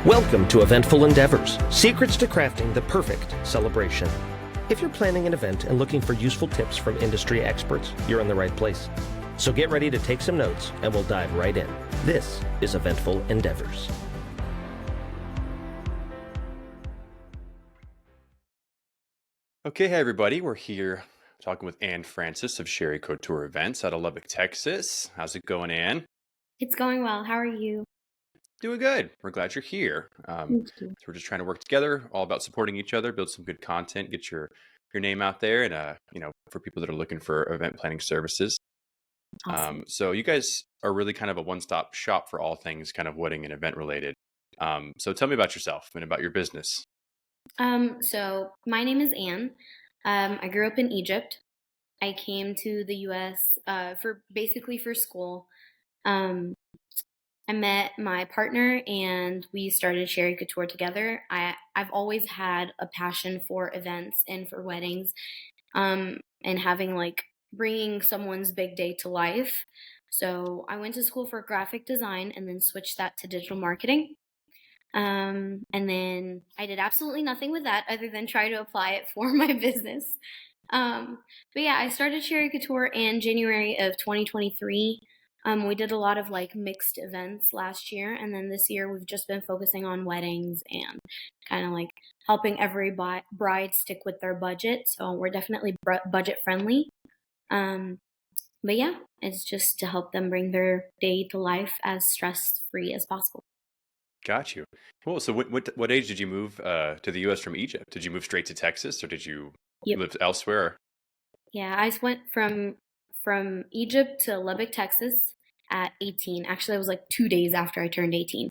Welcome to Eventful Endeavors, secrets to crafting the perfect celebration. If you're planning an event and looking for useful tips from industry experts, you're in the right place. So get ready to take some notes and we'll dive right in. This is Eventful Endeavors. Okay, hey everybody, we're here talking with Ann Francis of Cheri Couture Events out of Lubbock, Texas. How's it going, Ann? It's going well. How are you? Doing good. We're glad you're here. Thank you. So we're just trying to work together, all about supporting each other, build some good content, get your name out there, and for people that are looking for event planning services. Awesome. So you guys are really kind of a one-stop shop for all things kind of wedding and event related. So tell me about yourself and about your business. So my name is Anne. I grew up in Egypt. I came to the U.S. For school. Um, I met my partner and we started Cheri Couture together. I've always had a passion for events and for weddings, and having bringing someone's big day to life. So I went to school for graphic design and then switched that to digital marketing. And then I did absolutely nothing with that other than try to apply it for my business. But yeah, I started Cheri Couture in January of 2023. We did a lot of mixed events last year, and then this year we've just been focusing on weddings and kind of helping every bride stick with their budget. So we're definitely budget friendly. But yeah, it's just to help them bring their day to life as stress free as possible. Got you. Cool. So what age did you move to the U.S. from Egypt? Did you move straight to Texas or did you Yep. live elsewhere? Yeah, I went from Egypt to Lubbock, Texas at 18. Actually, it was 2 days after I turned 18.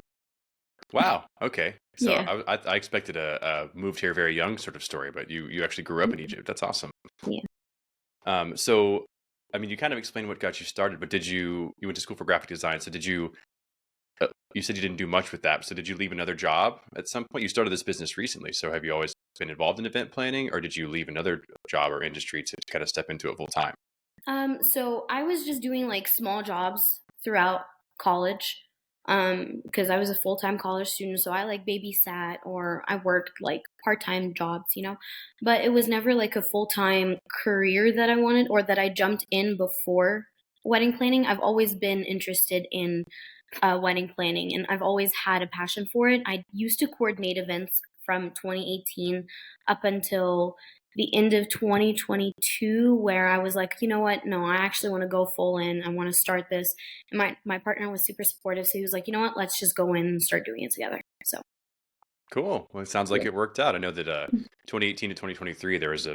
Wow. Okay. So Yeah. I expected a moved here very young sort of story, but you actually grew up in Egypt. That's awesome. Yeah. So I mean, you kind of explained what got you started, but you went to school for graphic design. So you said you didn't do much with that. So did you leave another job at some point? You started this business recently. So have you always been involved in event planning, or did you leave another job or industry to kind of step into it full time? So I was just doing small jobs throughout college, because I was a full-time college student. So I babysat or I worked part-time jobs. But it was never a full-time career that I wanted or that I jumped in before wedding planning. I've always been interested in wedding planning, and I've always had a passion for it. I used to coordinate events from 2018 up until the end of 2022, where I was like, you know what? No, I actually want to go full in. I want to start this. And my partner was super supportive, so he was like, you know what? Let's just go in and start doing it together. So Cool. Well, it sounds like yeah. it worked out. I know that 2018 to 2023, there was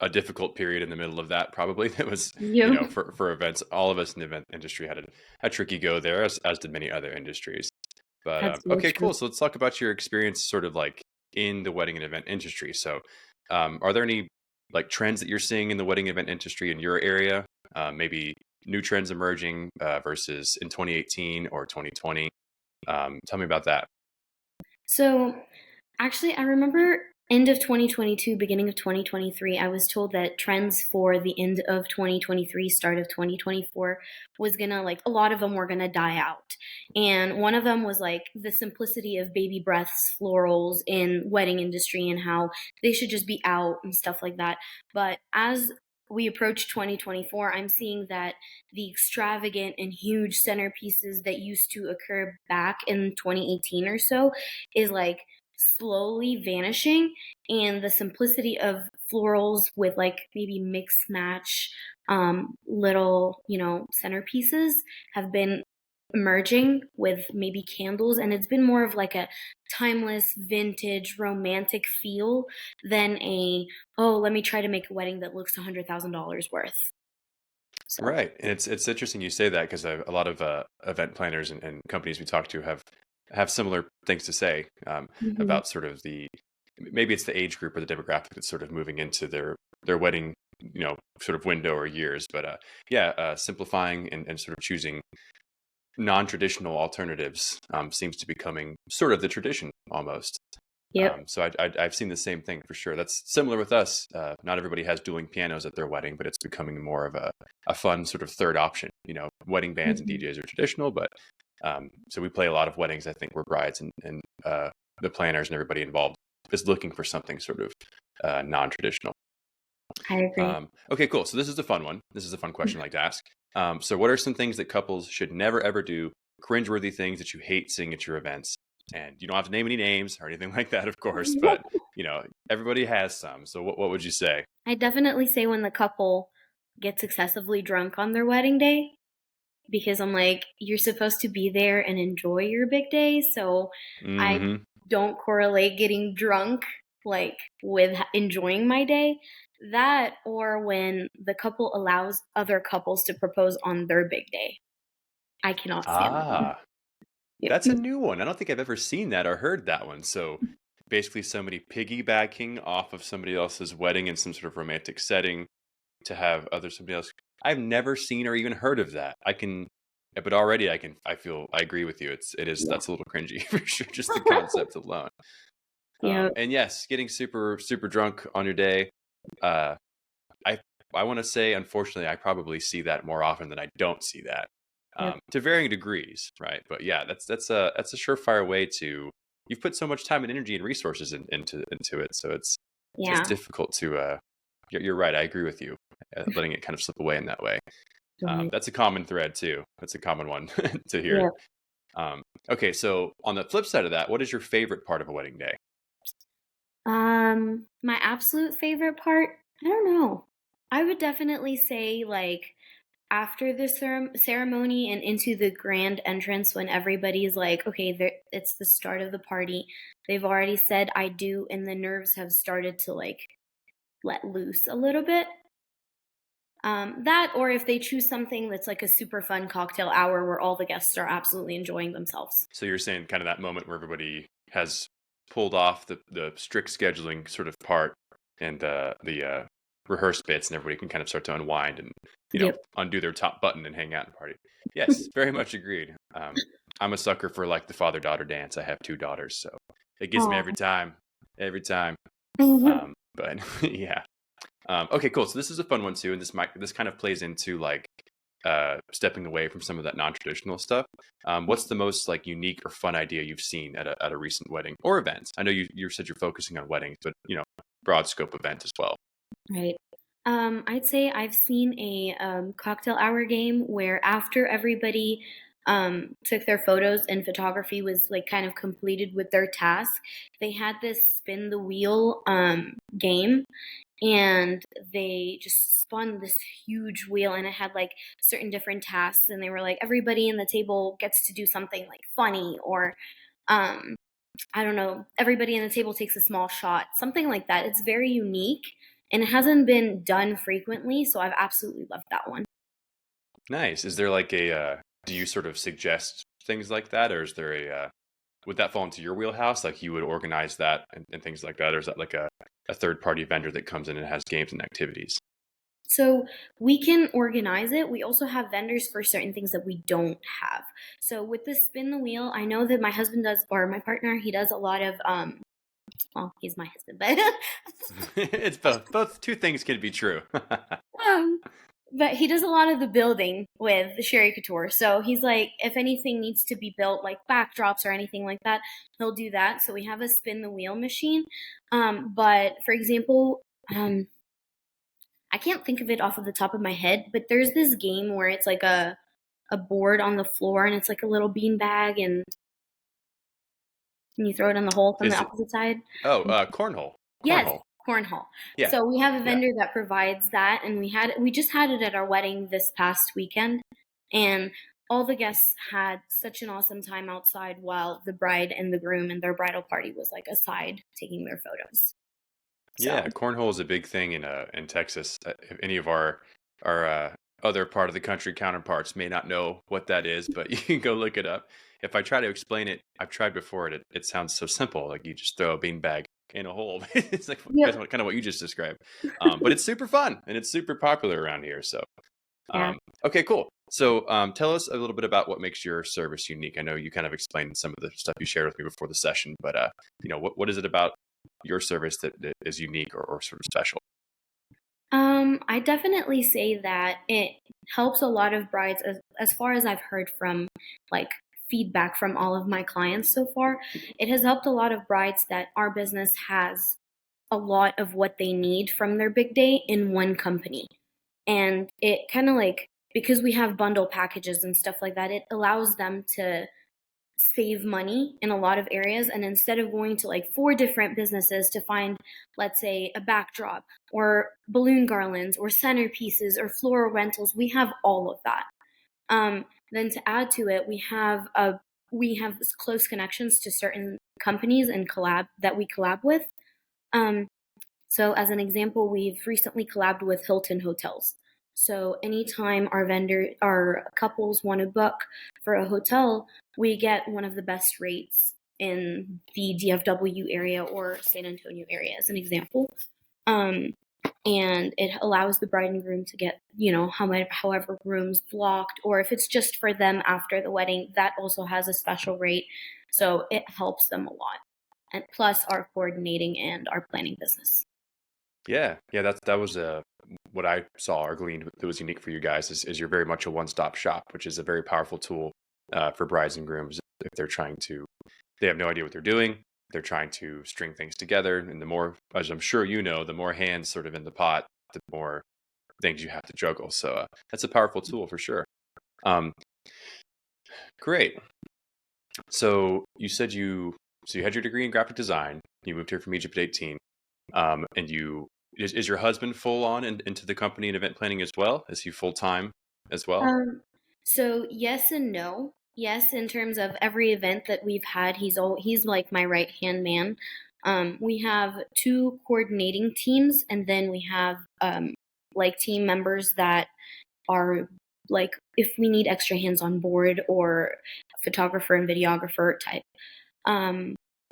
a difficult period in the middle of that, probably. That was, Yep. for events. All of us in the event industry had a tricky go there, as did many other industries. But That's very okay, true. cool. So let's talk about your experience sort of in the wedding and event industry. So are there any trends that you're seeing in the wedding event industry in your area? Maybe new trends emerging versus in 2018 or 2020? Tell me about that. So actually, I remember end of 2022, beginning of 2023, I was told that trends for the end of 2023, start of 2024 was gonna a lot of them were gonna die out. And one of them was the simplicity of baby breaths, florals in wedding industry and how they should just be out and stuff like that. But as we approach 2024, I'm seeing that the extravagant and huge centerpieces that used to occur back in 2018 or so is slowly vanishing, and the simplicity of florals with maybe mix match little centerpieces have been emerging with maybe candles, and it's been more of a timeless vintage romantic feel than oh, let me try to make a wedding that looks $100,000 worth. So Right. And it's interesting you say that because a lot of event planners and companies we talk to have similar things to say mhm. about sort of maybe it's the age group or the demographic that's sort of moving into their wedding, sort of window or years. But simplifying and sort of choosing non-traditional alternatives seems to be becoming sort of the tradition almost. Yep. So I've seen the same thing for sure. That's similar with us. Not everybody has dueling pianos at their wedding, but it's becoming more of a fun sort of third option. Wedding bands and Mhm. DJs are traditional, but So we play a lot of weddings, I think, where brides and the planners and everybody involved is looking for something sort of non-traditional. I agree. Okay, cool. So this is a fun one. This is a fun question I like to ask. So what are some things that couples should never ever do? Cringeworthy things that you hate seeing at your events? And you don't have to name any names or anything like that, of course, but everybody has some. So what would you say? I definitely say when the couple gets excessively drunk on their wedding day, because I'm like, you're supposed to be there and enjoy your big day. So I Hmm. don't correlate getting drunk like with enjoying my day. That or when the couple allows other couples to propose on their big day. I cannot stand that one. Ah, Yep. that's a new one. I don't think I've ever seen that or heard that one. So basically somebody piggybacking off of somebody else's wedding in some sort of romantic setting to have somebody else. I've never seen or even heard of that. But already I agree with you. Yeah. That's a little cringy for sure. Just the concept alone. Yeah. And yes, getting super, super drunk on your day. Uh, I, I want to say, unfortunately, I probably see that more often than I don't see that, Yep. to varying degrees. Right. But yeah, that's a surefire way to, you've put so much time and energy and resources into it. So it's Yeah. difficult to, you're right. I agree with you. Letting it kind of slip away in that way. Right. That's a common thread too. That's a common one to hear. Yeah. Okay, so on the flip side of that, what is your favorite part of a wedding day? My absolute favorite part, I don't know. I would definitely say like after the ceremony and into the grand entrance when everybody's like, okay, it's the start of the party. They've already said I do, and the nerves have started to like let loose a little bit. That, or if they choose something that's like a super fun cocktail hour where all the guests are absolutely enjoying themselves. So you're saying kind of that moment where everybody has pulled off the strict scheduling sort of part and the rehearse bits, and everybody can kind of start to unwind and Yep. undo their top button and hang out and party. Yes, very much agreed. I'm a sucker for like the father-daughter dance. I have two daughters, so it gets me Oh. every time, every time. Mhm. But yeah. Okay, cool. So this is a fun one too, and this kind of plays into like stepping away from some of that non-traditional stuff. What's the most like unique or fun idea you've seen at a recent wedding or event? I know you said you're focusing on weddings, but broad scope event as well. Right. I'd say I've seen a cocktail hour game where after everybody took their photos and photography was like kind of completed with their task, they had this spin the wheel game, and they just spun this huge wheel, and it had like certain different tasks, and they were like everybody in the table gets to do something like funny, or um, I don't know, everybody in the table takes a small shot, something like that. It's very unique and it hasn't been done frequently, so I've absolutely loved that one. Nice. Is there like do you sort of suggest things like that, or is there would that fall into your wheelhouse? Like you would organize that and things like that, or is that like a third party vendor that comes in and has games and activities? So we can organize it. We also have vendors for certain things that we don't have. So with the spin the wheel, I know that my husband does, or my partner, he does a lot of well, he's my husband, but It's both. Both two things can be true. um, but he does a lot of the building with the Cheri Couture. So he's like, if anything needs to be built, like backdrops or anything like that, he'll do that. So we have a spin the wheel machine. But for example, I can't think of it off of the top of my head, but there's this game where it's like a board on the floor and it's like a little bean bag and you throw it in the hole from the Is it? opposite side. Oh, cornhole. Yes, Cornhole. cornhole. Yeah. So we have a Yeah. vendor that provides that, and we just had it at our wedding this past weekend, and all the guests had such an awesome time outside while the bride and the groom and their bridal party was like aside taking their photos. Yeah, So cornhole is a big thing in Texas. If any of our other part of the country counterparts may not know what that is, but you can go look it up. If I try to explain it, I've tried before. It sounds so simple, like you just throw a beanbag in a hole. It's like yep, kind of what you just described. But it's super fun and it's super popular around here. So yeah. okay, cool. So tell us a little bit about what makes your service unique. I know you kind of explained some of the stuff you shared with me before the session, but what is it about your service that is unique or sort of special? I definitely say that it helps a lot of brides as far as I've heard from like feedback from all of my clients so far, it has helped a lot of brides that our business has a lot of what they need from their big day in one company. And it kind of like, because we have bundle packages and stuff like that, it allows them to save money in a lot of areas. And instead of going to like 4 different businesses to find, let's say, a backdrop or balloon garlands or centerpieces or floral rentals, we have all of that. Then to add to it, we have close connections to certain companies and we collab with. Um, so as an example, we've recently collabed with Hilton Hotels. So anytime our couples want to book for a hotel, we get one of the best rates in the DFW area or San Antonio area, as an example. Um, and it allows the bride and groom to get, however rooms blocked, or if it's just for them after the wedding, that also has a special rate. So it helps them a lot. And plus our coordinating and our planning business. Yeah, that was what I saw or gleaned that was unique for you guys is you're very much a one-stop shop, which is a very powerful tool for brides and grooms if they have no idea what they're doing, they're trying to string things together, and the more, as I'm sure you know, the more hands sort of in the pot, the more things you have to juggle. So that's a powerful tool for sure. Great. So you said you had your degree in graphic design. You moved here from Egypt at 18, and is your husband full on into the company and event planning as well? Is he full time as well? So yes and no. Yes, in terms of every event that we've had, he's like my right hand man. We have 2 coordinating teams, and then we have like team members that are like if we need extra hands on board or photographer and videographer type.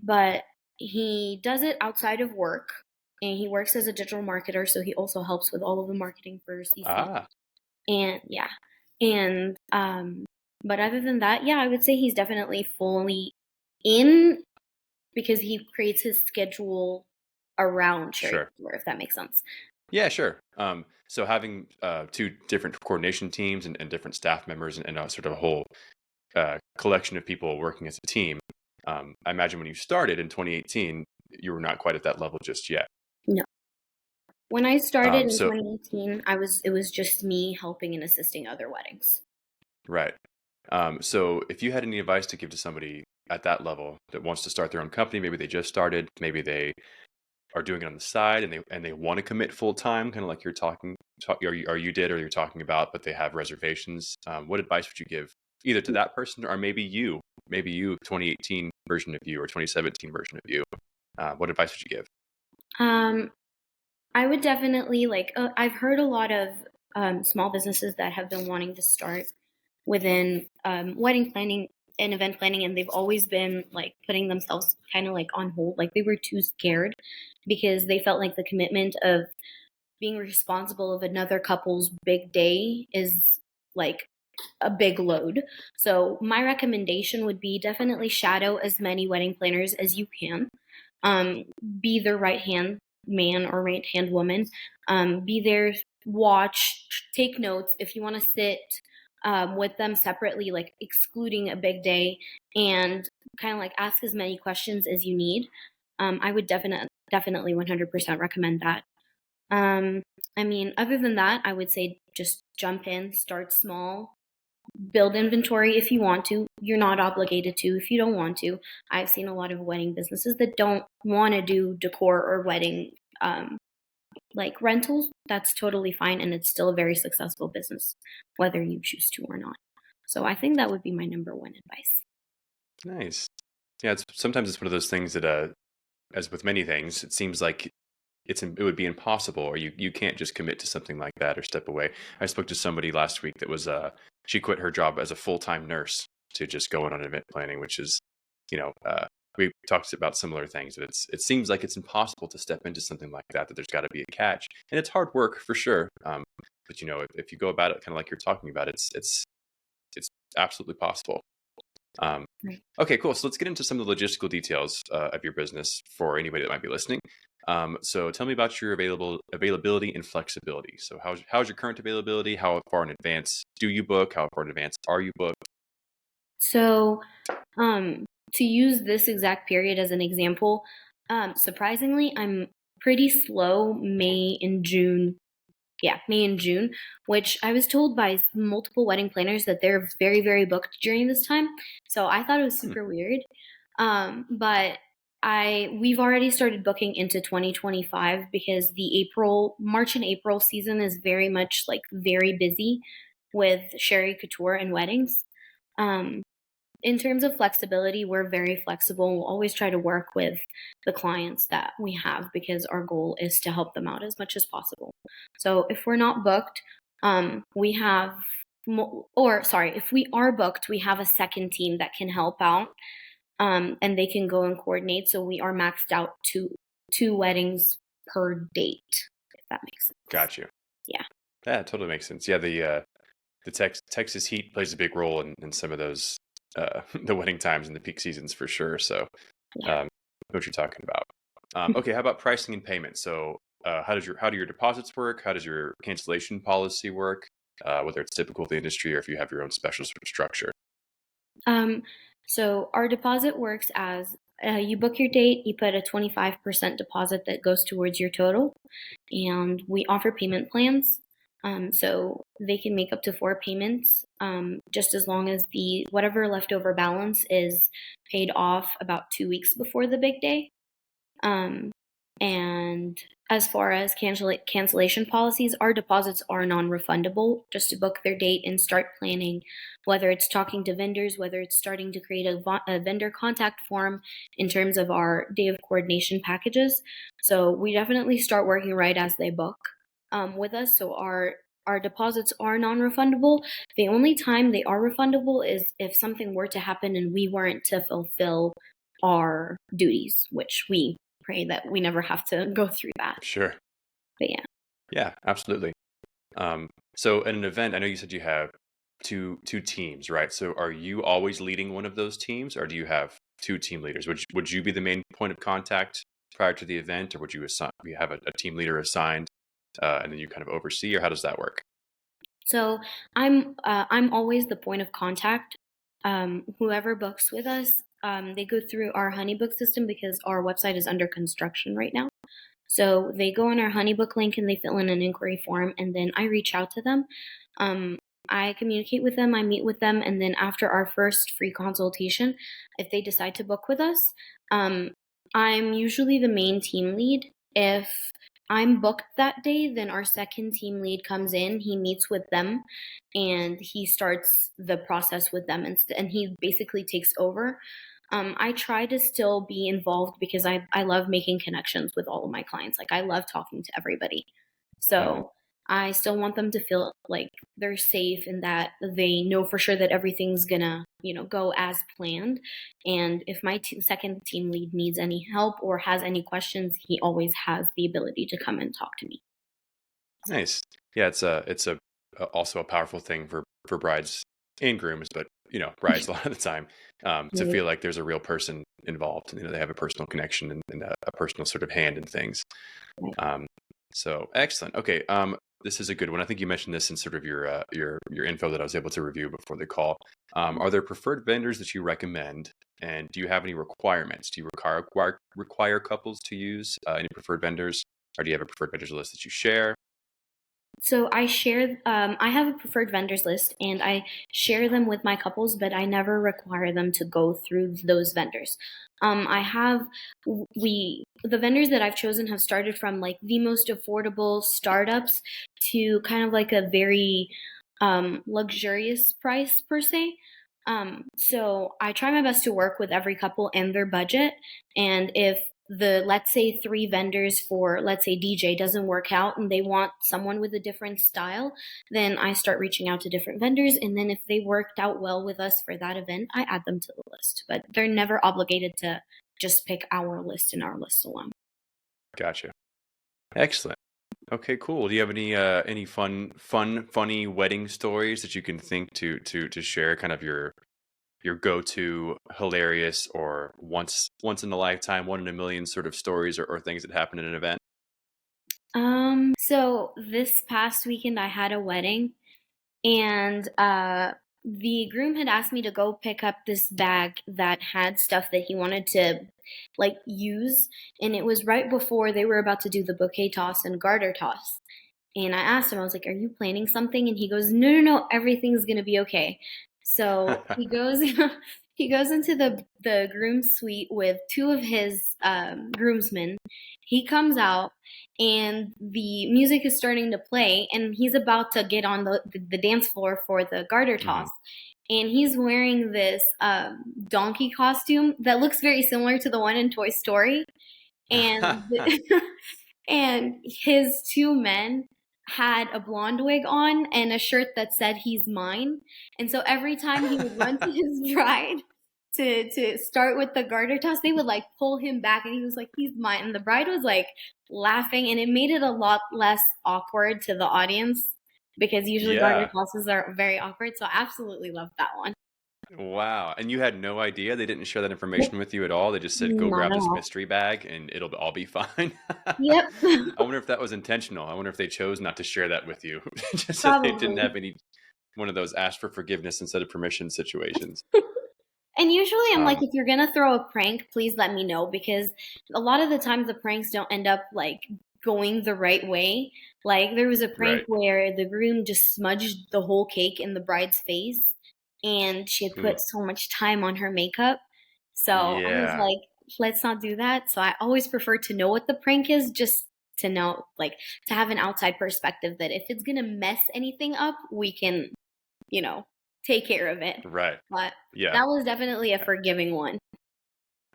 But he does it outside of work, and he works as a digital marketer, so he also helps with all of the marketing for CC. Ah, And yeah, and but other than that, yeah, I would say he's definitely fully in because he creates his schedule around Cheri sure. Couture, if that makes sense. Yeah, sure. So having 2 different coordination teams and different staff members and a sort of a whole collection of people working as a team. I imagine when you started in 2018, you were not quite at that level just yet. No. When I started in So 2018, it was just me helping and assisting other weddings. right. So if you had any advice to give to somebody at that level that wants to start their own company, maybe they just started, maybe they are doing it on the side and they want to commit full time, kind of like or you did or you're talking about, but they have reservations. What advice would you give either to that person or maybe you 2018 version of you or 2017 version of you? What advice would you give? Um, I would definitely I've heard a lot of small businesses that have been wanting to start within wedding planning and event planning, and they've always been like putting themselves kind of like on hold, like they were too scared because they felt like the commitment of being responsible of another couple's big day is like a big load. So my recommendation would be definitely shadow as many wedding planners as you can. Be their right hand man or right hand woman. Be there, watch, take notes. If you want to sit with them separately, like excluding a big day, and kind of like ask as many questions as you need. I would definitely 100% recommend that. I mean, other than that, I would say just jump in, start small, build inventory if you want to. You're not obligated to if you don't want to. I've seen a lot of wedding businesses that don't want to do decor or wedding like rentals. That's totally fine, and it's still a very successful business, whether you choose to or not. So I think that would be my number one advice. Nice. Yeah, sometimes it's one of those things that, as with many things, it seems like it would be impossible, or you can't just commit to something like that or step away. I spoke to somebody last week that was she quit her job as a full-time nurse to just go in on event planning, which is, we talked about similar things. That it seems like it's impossible to step into something like that. That there's got to be a catch, and it's hard work for sure. But if you go about it kind of like you're talking about, it's absolutely possible. Right. Okay, cool. So let's get into some of the logistical details of your business for anybody that might be listening. So tell me about your availability and flexibility. So how's your current availability? How far in advance do you book? How far in advance are you booked? So, to use this exact period as an example, surprisingly, I'm pretty slow May and June. Yeah, May and June, which I was told by multiple wedding planners that they're very, very booked during this time. So I thought it was Hmm, super weird. But we've already started booking into 2025 because the March and April season is very much like very busy with Cheri Couture and weddings. Um, in terms of flexibility, we're very flexible. We'll always try to work with the clients that we have because our goal is to help them out as much as possible. So if we're not booked, we have, if we are booked, we have a second team that can help out, and they can go and coordinate. So we are maxed out to two weddings per date, if that makes sense. got you. Yeah. That totally makes sense. Yeah, the Texas heat plays a big role in some of those the wedding times and the peak seasons for sure. So, Yeah. I know what you're talking about. Okay, how about pricing and payment? So, how do your deposits work? How does your cancellation policy work? Whether it's typical of the industry or if you have your own special sort of structure. Um, so our deposit works as you book your date, you put a 25% deposit that goes towards your total, and we offer payment plans. So they can make up to 4 payments, just as long as the whatever leftover balance is paid off about 2 weeks before the big day. Um, and as far as cancellation policies, our deposits are non-refundable just to book their date and start planning, whether it's talking to vendors, whether it's starting to create a vendor contact form in terms of our day of coordination packages. So we definitely start working right as they book with us. So our deposits are non-refundable. The only time they are refundable is if something were to happen and we weren't to fulfill our duties, which we pray that we never have to go through that. Sure. But yeah. Yeah, absolutely. So at an event, I know you said you have two teams, right? So are you always leading one of those teams, or do you have two team leaders? Would you be the main point of contact prior to the event, or would you have a team leader assigned, and then you kind of oversee, or how does that work? So I'm always the point of contact. Whoever books with us, they go through our HoneyBook system because our website is under construction right now. So they go on our HoneyBook link and they fill in an inquiry form, and then I reach out to them. Um, I communicate with them, I meet with them, and then after our first free consultation, if they decide to book with us, um, I'm usually the main team lead. If I'm booked that day, then our second team lead comes in, he meets with them, and he starts the process with them, and he basically takes over. I try to still be involved because I love making connections with all of my clients. Like I love talking to everybody. Mhm. So I still want them to feel like they're safe and that they know for sure that everything's gonna, go as planned. And if my second team lead needs any help or has any questions, he always has the ability to come and talk to me. Nice. Yeah, it's also a powerful thing for brides and grooms, but brides a lot of the time, to Right. feel like there's a real person involved. They have a personal connection and a personal sort of hand in things. Right. Um, so excellent. Okay. This is a good one. I think you mentioned this in sort of your info that I was able to review before the call. Are there preferred vendors that you recommend? And do you have any requirements? Do you require couples to use any preferred vendors, or do you have a preferred vendors list that you share? So I have a preferred vendors list and I share them with my couples, but I never require them to go through those vendors. I have, the vendors that I've chosen have started from like the most affordable startups to kind of like a very luxurious price per se. So I try my best to work with every couple and their budget. And if let's say three vendors for, let's say DJ doesn't work out and they want someone with a different style, then I start reaching out to different vendors. And then if they worked out well with us for that event, I add them to the list. But they're never obligated to just pick our list and our list alone. Gotcha. Excellent. Okay, cool. Do you have any funny wedding stories that you can think to share? Kind of your go-to hilarious or once in a lifetime, one in a million sort of stories or things that happen in an event. So this past weekend I had a wedding and the groom had asked me to go pick up this bag that had stuff that he wanted to like use, and it was right before they were about to do the bouquet toss and garter toss. And I asked him, I was like, "Are you planning something?" And he goes, "No, no, no, everything's gonna be okay." So he goes he goes into the groom's suite with two of his groomsmen. He comes out and the music is starting to play, and he's about to get on the dance floor for the garter toss. And he's wearing this donkey costume that looks very similar to the one in Toy Story. And and his two men had a blonde wig on and a shirt that said "He's mine." And so every time he would run to his bride to start with the garter toss, they would like pull him back, and he was like, "He's mine." And the bride was like laughing, and it made it a lot less awkward to the audience because usually garter tosses are very awkward. So I absolutely loved that one. Wow. And you had no idea? They didn't share that information with you at all? They just said, go Not grab at this all. mystery bag and it'll all be fine. Yep. I wonder if that was intentional. I wonder if they chose not to share that with you. Just so they didn't Probably. have any one of those ask for forgiveness instead of permission situations. And usually I'm like, Um, if you're gonna throw a prank, please let me know, because a lot of the times the pranks don't end up like going the right way. Like there was a prank right. where the groom just smudged the whole cake in the bride's face, and she had Mm, put so much time on her makeup. So I was yeah. like, let's not do that. So I always prefer to know what the prank is, just to know, like, to have an outside perspective that if it's gonna mess anything up, we can, you know, take care of it. Right. But Yeah. that was definitely a forgiving one.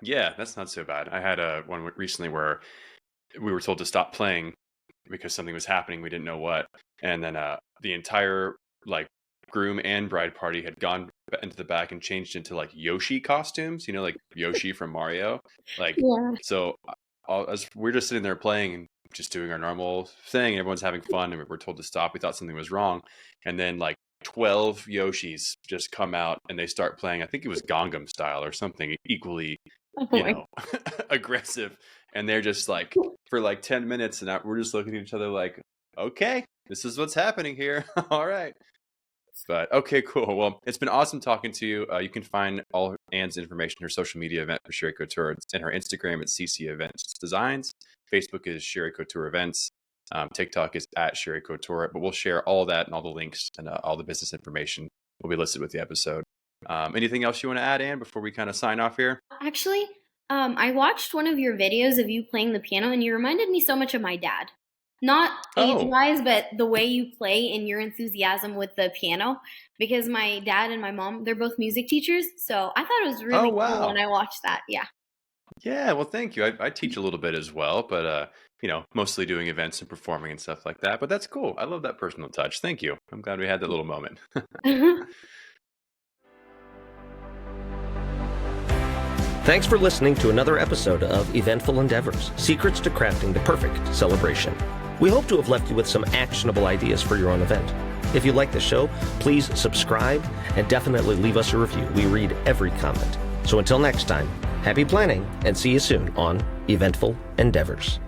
Yeah. That's not so bad. I had a one recently where we were told to stop playing because something was happening. We didn't know what. And then the entire like groom and bride party had gone into the back and changed into like Yoshi costumes, like Yoshi from Mario. Like, Yeah. so as we're just sitting there playing and just doing our normal thing, everyone's having fun, and we're told to stop. We thought something was wrong. And then like 12 Yoshis just come out and they start playing. I think it was Gangnam Style or something equally, Oh you my. know, aggressive. And they're just like, for like 10 minutes, and we're just looking at each other like, okay, this is what's happening here. All right. But okay, cool. Well, it's been awesome talking to you. You can find all Anne's information, her social media event for Cheri Couture, and her Instagram at CC Events Designs. Facebook is Cheri Couture Events. TikTok is at Cheri Couture. But we'll share all that and all the links and all the business information will be listed with the episode. Anything else you want to add, Anne, before we kind of sign off here? Actually, I watched one of your videos of you playing the piano, and you reminded me so much of my dad. Not Oh, age-wise, but the way you play and your enthusiasm with the piano. Because my dad and my mom, they're both music teachers, so I thought it was oh, really cool when wow. I watched that. Yeah. Yeah, well, thank you. I teach a little bit as well, but mostly doing events and performing and stuff like that. But that's cool. I love that personal touch. Thank you. I'm glad we had that little moment. Thanks for listening to another episode of Eventful Endeavors, Secrets to Crafting the Perfect Celebration. We hope to have left you with some actionable ideas for your own event. If you like the show, please subscribe and definitely leave us a review. We read every comment. So until next time, happy planning and see you soon on Eventful Endeavors.